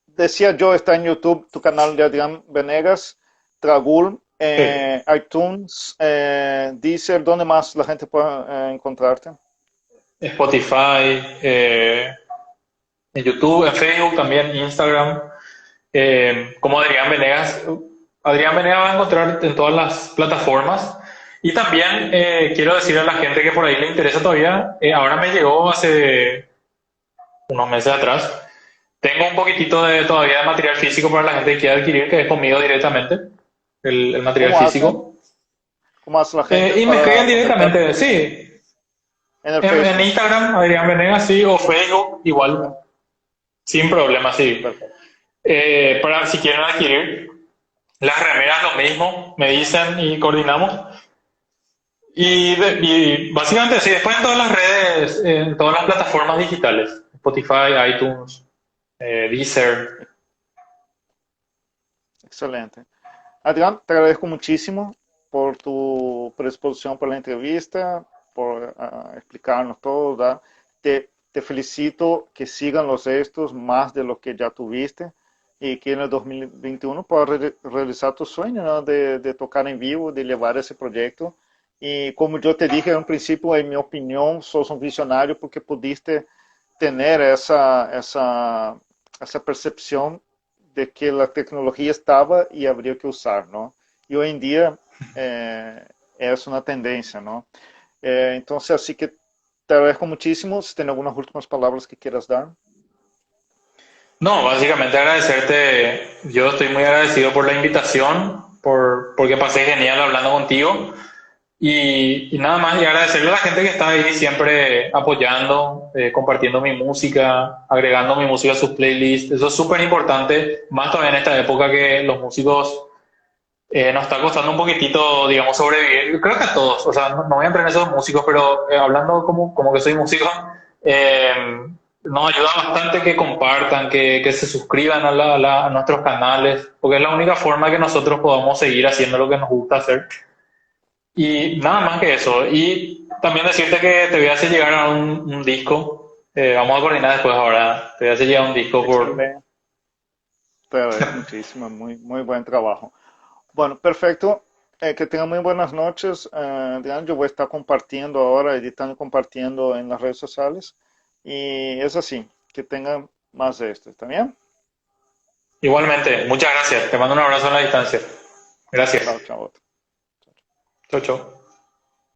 decía yo, está en YouTube tu canal de Adrián Venegas, Tragul, Sí. iTunes, Deezer, ¿dónde más la gente puede encontrarte? Spotify, en YouTube, en Facebook también, Instagram, como Adrián Venegas. Adrián Venegas va a encontrar en todas las plataformas. Y también quiero decir a la gente que por ahí le interesa todavía, ahora me llegó hace unos meses atrás, tengo un poquitito todavía de material físico para la gente que quiera adquirir, que es conmigo directamente, el material ¿Cómo hacen? físico. ¿Cómo hace la gente Y me para escriben contactarte directamente, sí, en el en Facebook? Instagram, Adrián Venegas, sí, o Facebook, igual, sin problema, sí. Perfecto. Para si quieren adquirir las remeras, lo mismo, me dicen y coordinamos. Y básicamente, sí, después en todas las redes, en todas las plataformas digitales, Spotify, iTunes, Deezer. Excelente. Adrián, te agradezco muchísimo por tu predisposición para la entrevista, por explicarnos todo, ¿verdad? Te felicito que sigan los éxitos más de lo que ya tuviste y que en el 2021 puedas realizar tu sueño, ¿no? De tocar en vivo, de llevar ese proyecto. Y como yo te dije en un principio, en mi opinión, sos un visionario porque pudiste tener esa percepción de que la tecnología estaba y habría que usar, ¿no? Y hoy en día es una tendencia, ¿no? Entonces, así que te agradezco muchísimo. Si tienes algunas últimas palabras que quieras dar. No, básicamente agradecerte. Yo estoy muy agradecido por la invitación, porque pasé genial hablando contigo. Y nada más, y agradecerle a la gente que está ahí siempre apoyando, compartiendo mi música, agregando mi música a sus playlists. Eso es súper importante, más todavía en esta época que los músicos nos está costando un poquitito, digamos, sobrevivir. Yo creo que a todos, o sea, no voy a entrar en esos músicos, pero hablando como que soy músico, eh, nos ayuda bastante que compartan, que se suscriban a nuestros canales, porque es la única forma que nosotros podamos seguir haciendo lo que nos gusta hacer. Y nada más que eso. Y también decirte que te voy a hacer llegar a un disco. Vamos a coordinar después ahora. Te voy a hacer llegar un disco por... Excelente. Te agradezco muchísimo. Muy, muy buen trabajo. Bueno, perfecto. Que tengan muy buenas noches. Diana, yo voy a estar compartiendo ahora, editando y compartiendo en las redes sociales. Y es así. Que tengan más de esto. ¿Está bien? Igualmente, muchas gracias. Te mando un abrazo a la distancia. Chao, Gracias. chao. Chau, chau.